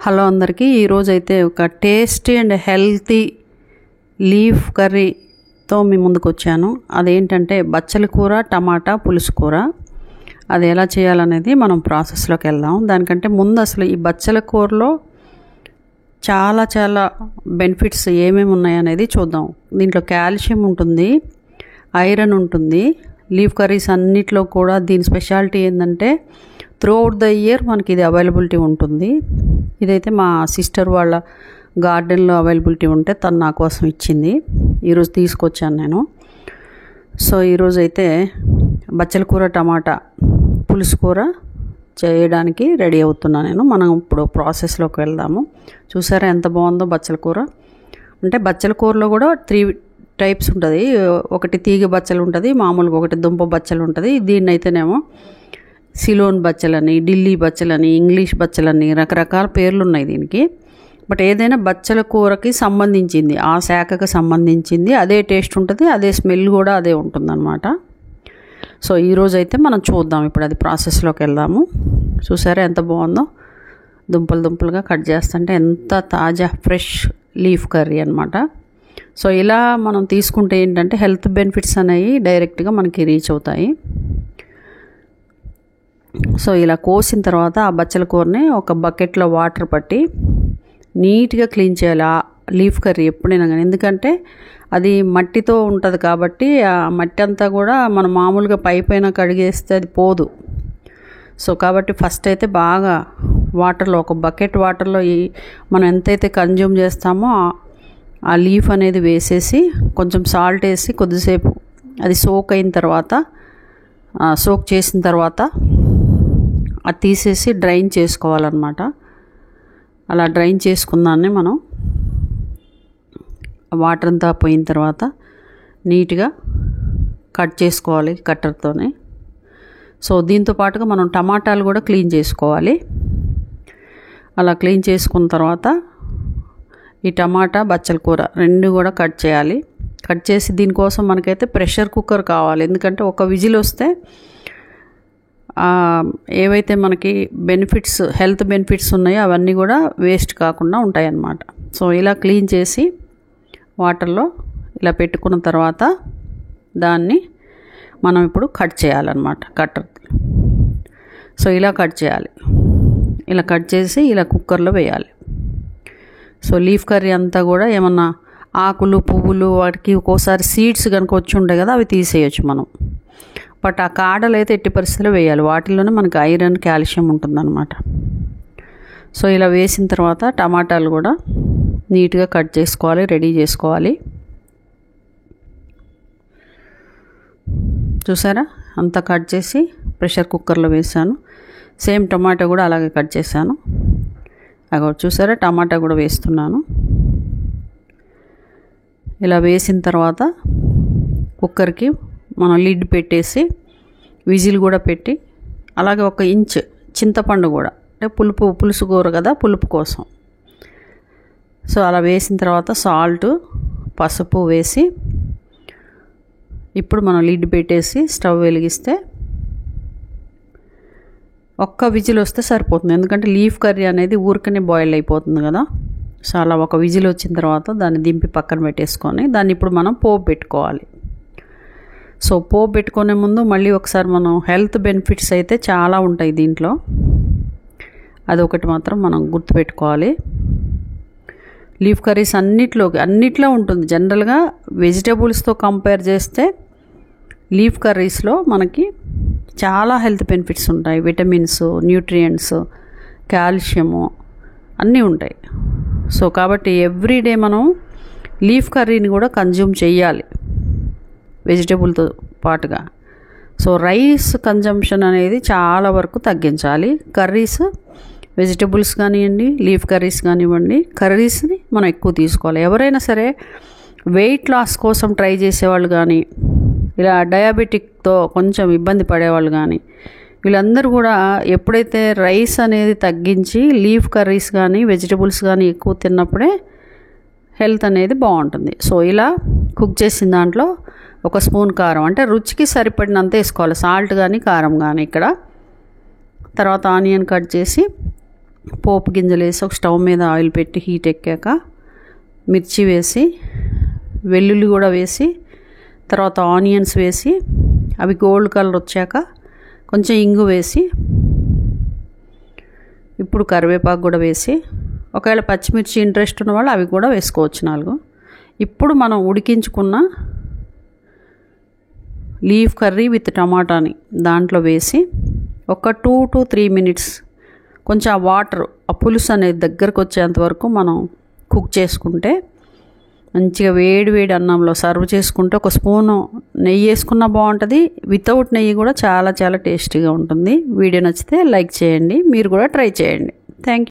Hello అందరికీ ఈరోజైతే ఒక టేస్టీ అండ్ హెల్తీ లీఫ్ కర్రీతో మీ ముందుకు వచ్చాను. అదేంటంటే బచ్చల కూర టమాటా పులుసు కూర. అది ఎలా చేయాలనేది మనం ప్రాసెస్లోకి వెళ్దాం. దానికంటే ముందు అసలు ఈ బచ్చల కూరలో చాలా బెనిఫిట్స్ ఏమేమి ఉన్నాయనేది చూద్దాం. దీంట్లో కాల్షియం ఉంటుంది, ఐరన్ ఉంటుంది. లీఫ్ కర్రీస్ అన్నిట్లో కూడా దీని స్పెషాలిటీ ఏంటంటే త్రూ అవుట్ ద ఇయర్ మనకి ఇది అవైలబిలిటీ ఉంటుంది. ఇదైతే మా సిస్టర్ వాళ్ళ గార్డెన్లో అవైలబిలిటీ ఉంటే తను నా కోసం ఇచ్చింది. ఈరోజు తీసుకొచ్చాను నేను. సో ఈరోజు అయితే బచ్చల కూర టమాటా పులుసు కూర చేయడానికి రెడీ అవుతున్నా నేను. మనం ఇప్పుడు ప్రాసెస్లోకి వెళ్దాము. చూసారా ఎంత బాగుందో బచ్చల కూర. అంటే బచ్చల కూరలో కూడా 3 టైప్స్ ఉంటుంది. ఒకటి తీగ బచ్చలు ఉంటుంది, మామూలుగా ఒకటి దుంప బచ్చలు ఉంటుంది. దీన్ని అయితేనేమో సిలోన్ బచ్చలని, ఢిల్లీ బచ్చలని, ఇంగ్లీష్ బచ్చలని రకరకాల పేర్లు ఉన్నాయి దీనికి. బట్ ఏదైనా బచ్చల కూరకి సంబంధించింది, ఆ శాఖకి సంబంధించింది అదే టేస్ట్ ఉంటుంది, అదే స్మెల్ కూడా అదే ఉంటుందన్నమాట. సో ఈరోజు అయితే మనం చూద్దాం. ఇప్పుడు అది ప్రాసెస్లోకి వెళ్దాము. చూసారా ఎంత బాగుందో, దుంపలుగా కట్ చేస్తుంటే ఎంత తాజా ఫ్రెష్ లీఫ్ కర్రీ అనమాట. సో ఇలా మనం తీసుకుంటే ఏంటంటే హెల్త్ బెనిఫిట్స్ అనేవి డైరెక్ట్గా మనకి రీచ్ అవుతాయి. సో ఇలా కోసిన తర్వాత ఆ బచ్చల కూరని ఒక బకెట్లో వాటర్ పట్టి నీట్గా క్లీన్ చేయాలి. ఆ లీఫ్ కర్రీ ఎప్పుడైనా కానీ, ఎందుకంటే అది మట్టితో ఉంటుంది కాబట్టి ఆ మట్టి అంతా కూడా మనం మామూలుగా పైన కడిగేస్తే అది పోదు. సో కాబట్టి ఫస్ట్ అయితే బాగా వాటర్లో, ఒక బకెట్ వాటర్లో మనం ఎంతైతే కన్జ్యూమ్ చేస్తామో ఆ లీఫ్ అనేది వేసేసి కొంచెం సాల్ట్ వేసి కొద్దిసేపు అది సోక్ అయిన తర్వాత, సోక్ చేసిన తర్వాత అది తీసేసి డ్రైన్ చేసుకోవాలన్నమాట. అలా డ్రైన్ చేసుకున్నాన్ని మనం వాటర్ అంతా పోయిన తర్వాత నీట్గా కట్ చేసుకోవాలి కట్టర్తోనే. సో దీంతో పాటుగా మనం టమాటాలు కూడా క్లీన్ చేసుకోవాలి. అలా క్లీన్ చేసుకున్న తర్వాత ఈ టమాటా బచ్చల కూర 2 కూడా కట్ చేయాలి. కట్ చేసి దీనికోసం మనకైతే ప్రెషర్ కుక్కర్ కావాలి. ఎందుకంటే ఒక విజిల్ వస్తే ఏవైతే మనకి బెనిఫిట్స్, హెల్త్ బెనిఫిట్స్ ఉన్నాయో అవన్నీ కూడా వేస్ట్ కాకుండా ఉంటాయన్నమాట. సో ఇలా క్లీన్ చేసి వాటర్లో ఇలా పెట్టుకున్న తర్వాత దాన్ని మనం ఇప్పుడు కట్ చేయాలన్నమాట కట్టర్. సో ఇలా కట్ చేయాలి. ఇలా కట్ చేసి ఇలా కుక్కర్లో వేయాలి. సో లీఫ్ కర్రీ అంతా కూడా ఏమన్నా ఆకులు పువ్వులు వాటికి ఒక్కోసారి సీడ్స్ కనుక వచ్చి ఉంటాయి కదా, అవి తీసేయచ్చు మనం. బట్ ఆ కాడలు అయితే ఎట్టి పరిస్థితుల్లో వేయాలి. వాటిల్లోనే మనకి ఐరన్ కాల్షియం ఉంటుందన్నమాట. సో ఇలా వేసిన తర్వాత టమాటాలు కూడా నీట్గా కట్ చేసుకోవాలి, రెడీ చేసుకోవాలి. చూసారా అంతా కట్ చేసి ప్రెషర్ కుక్కర్లో వేసాను. సేమ్ టమాటా కూడా అలాగే కట్ చేశాను. అగో చూసారా టమాటా కూడా వేస్తున్నాను. ఇలా వేసిన తర్వాత కుక్కర్కి మనం లిడ్ పెట్టేసి విజిల్ కూడా పెట్టి, అలాగే 1 ఇంచ్ చింతపండు కూడా, అంటే పులుసు కూర కదా, పులుపు కోసం. సో అలా వేసిన తర్వాత సాల్ట్, పసుపు వేసి ఇప్పుడు మనం లిడ్ పెట్టేసి స్టవ్ వెలిగిస్తే 1 విజిల్ వస్తే సరిపోతుంది. ఎందుకంటే లీఫ్ కర్రీ అనేది ఊరికనే బాయిల్ అయిపోతుంది కదా. సో అలా 1 విజిల్ వచ్చిన తర్వాత దాన్ని దింపి పక్కన పెట్టేసుకొని దాన్ని ఇప్పుడు మనం పోపు పెట్టుకోవాలి. సో పోపు పెట్టుకునే ముందు మళ్ళీ ఒకసారి మనం హెల్త్ బెనిఫిట్స్ అయితే చాలా ఉంటాయి దీంట్లో, అదొకటి మాత్రం మనం గుర్తుపెట్టుకోవాలి. లీఫ్ కర్రీస్ అన్నిట్లో ఉంటుంది. జనరల్గా వెజిటేబుల్స్తో కంపేర్ చేస్తే లీఫ్ కర్రీస్లో మనకి చాలా హెల్త్ బెనిఫిట్స్ ఉంటాయి. విటమిన్స్, న్యూట్రియంట్స్, కాల్షియము అన్నీ ఉంటాయి. సో కాబట్టి ఎవ్రీడే మనం లీఫ్ కర్రీని కూడా కన్జ్యూమ్ చేయాలి వెజిటేబుల్తో పాటుగా. సో రైస్ కన్జంప్షన్ అనేది చాలా వరకు తగ్గించాలి. కర్రీస్, వెజిటేబుల్స్ కానివ్వండి, లీఫ్ కర్రీస్ కానివ్వండి, కర్రీస్ని మనం ఎక్కువ తీసుకోవాలి. ఎవరైనా సరే వెయిట్ లాస్ కోసం ట్రై చేసేవాళ్ళు కానీ, ఇలా డయాబెటిక్తో కొంచెం ఇబ్బంది పడేవాళ్ళు కానీ, వీళ్ళందరూ కూడా ఎప్పుడైతే రైస్ అనేది తగ్గించి లీఫ్ కర్రీస్ కానీ వెజిటబుల్స్ కానీ ఎక్కువ తిన్నప్పుడే హెల్త్ అనేది బాగుంటుంది. సో ఇలా కుక్ చేసిన దాంట్లో 1 స్పూన్ కారం, అంటే రుచికి సరిపడినంత వేసుకోవాలి, సాల్ట్ కానీ కారం కానీ. ఇక్కడ తర్వాత ఆనియన్ కట్ చేసి పోపు గింజలు వేసి ఒక స్టవ్ మీద ఆయిల్ పెట్టి హీట్ ఎక్కాక మిర్చి వేసి వెల్లుల్లి కూడా వేసి తర్వాత ఆనియన్స్ వేసి అవి గోల్డ్ కలర్ వచ్చాక కొంచెం ఇంగు వేసి ఇప్పుడు కరివేపాకు కూడా వేసి ఒకవేళ పచ్చిమిర్చి ఇంట్రెస్ట్ ఉన్న వాళ్ళు అవి కూడా వేసుకోవచ్చు 4. ఇప్పుడు మనం ఉడికించుకున్న లీఫ్ కర్రీ విత్ టమాటాని దాంట్లో వేసి ఒక 2 to 3 minutes కొంచెం ఆ వాటర్ ఆ పులుసు అనేది దగ్గరకు వచ్చేంత వరకు మనం కుక్ చేసుకుంటే మంచిగా వేడి వేడి అన్నంలో సర్వ్ చేసుకుంటే ఒక స్పూను నెయ్యి వేసుకున్నా బాగుంటుంది. వితౌట్ నెయ్యి కూడా చాలా చాలా టేస్టీగా ఉంటుంది. వీడియో నచ్చితే లైక్ చేయండి, మీరు కూడా ట్రై చేయండి. Thank you.